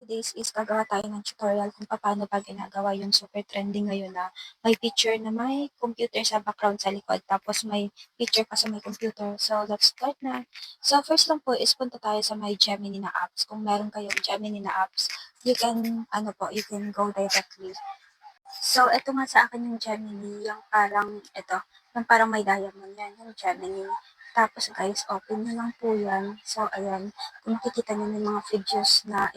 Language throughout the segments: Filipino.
this is gagawa tayo ng tutorial kung paano ba ginagawa yung super trending ngayon na may picture na may computer sa background sa likod tapos may picture pa sa may computer. So, let's start na. So, first lang po is punta tayo sa may Gemini na apps. Kung meron kayong Gemini na apps, you can go directly. So, ito nga sa akin yung Gemini, yung parang may diamond yan, yung Gemini. Tapos guys, open nyo lang po yan. So, ayan, kung makikita nyo may mga videos na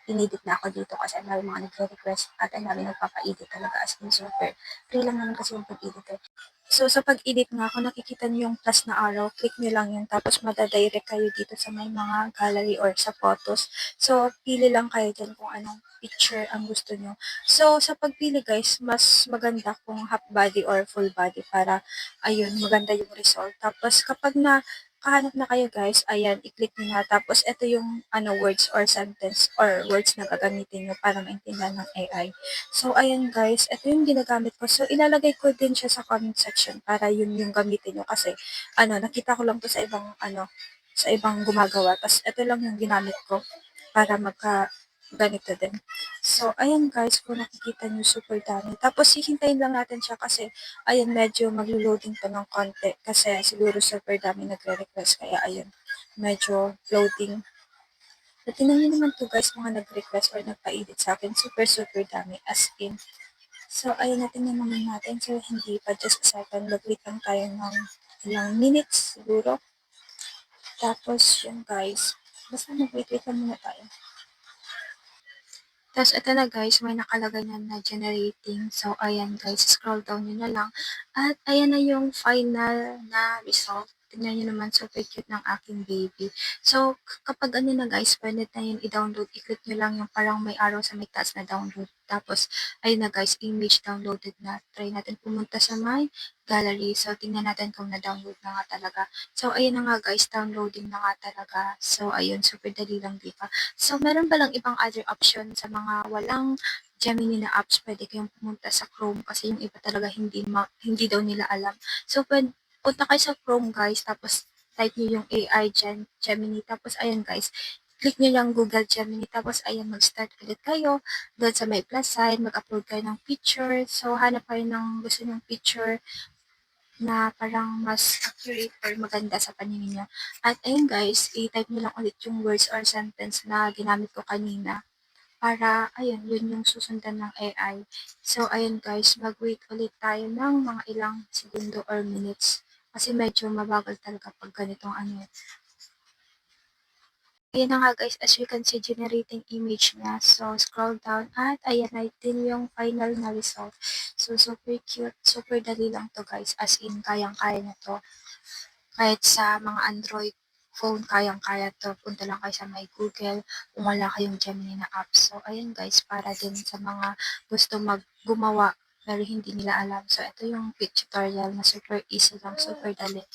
inedit na ako dito kasi ang dami mga nagre-request at ang dami nagpapa-edit talaga as in super. Free lang naman kasi yung pag-edit eh. So, sa pag-edit nga, kung nakikita niyo yung plus na arrow, click niyo lang yun. Tapos, madadirect kayo dito sa may mga gallery or sa photos. So, pili lang kayo dyan kung anong picture ang gusto niyo. So, sa pagpili guys, mas maganda kung half body or full body para, ayun, maganda yung result. Tapos, kapag kahanap na kayo guys, ayan, i-click niyo na. Tapos, ito yung words or sentence or words na gagamitin niyo para maintindihan ng AI. So, ayan guys, ito yung ginagamit ko. So, ilalagay ko din siya sa comment section para yun yung gamitin nyo. Kasi, nakita ko lang to sa ibang gumagawa. Tapos, ito lang yung ginamit ko para ganito din. So, ayan guys, kung nakikita nyo, super dami. Tapos, hihintayin lang natin siya kasi, ayan, medyo maglo-loading pa ng konti. Kasi, siguro super dami nagre-request. Kaya, ayun, medyo loading. So, tingnan nyo naman to guys, mga nag-request or nagpa-edit sa akin. Super, super dami. As in. So, ayun natin naman natin. So, hindi pa just a second. Mag-wait lang tayo ng ilang minutes siguro. Tapos, yun guys. Basta mag-wait lang muna tayo. Tapos, ito na guys, may nakalagay na generating. So, ayan guys, scroll down nyo na lang. At, ayan na yung final na result. Tingnan nyo naman, super cute ng aking baby. So, kapag na guys, pwede na yun i-download. I-click nyo lang yung parang may arrow sa may taas na download. Tapos, ayun na guys, image downloaded na. Try natin pumunta sa my gallery. So, tingnan natin kung na-download na nga talaga. So, ayun na nga guys, downloading na nga talaga. So, ayun, super dali lang, diba? So, meron ba lang ibang other option sa mga walang Gemini na apps? Pwede kayong pumunta sa Chrome kasi yung iba talaga hindi daw nila alam. So, punta kayo sa Chrome guys, tapos type niyo yung AI Gemini. Tapos, ayan guys, click niyo lang Google Gemini. Tapos, ayan, mag-start ulit kayo. Doon sa may plus sign, mag-upload kayo ng picture. So, hanap kayo ng gusto nyong picture na parang mas accurate or maganda sa paningin niyo. At ayun guys, i-type niyo lang ulit yung words or sentence na ginamit ko kanina para, ayun, yun yung susundan ng AI. So, ayun guys, mag-wait ulit tayo ng mga ilang segundo or minutes kasi medyo mabagal talaga pag ganitong Ayan na nga guys, as you can see, generating image niya. So, scroll down at ayan na din yung final na result. So, super cute. Super dali lang to guys. As in, kayang-kaya na to. Kahit sa mga Android phone, kayang-kaya to. Punta lang kayo sa my Google kung wala kayong Gemini na app. So, ayun guys, para din sa mga gusto gumawa pero hindi nila alam. So, ito yung quick tutorial na super easy lang, super dali.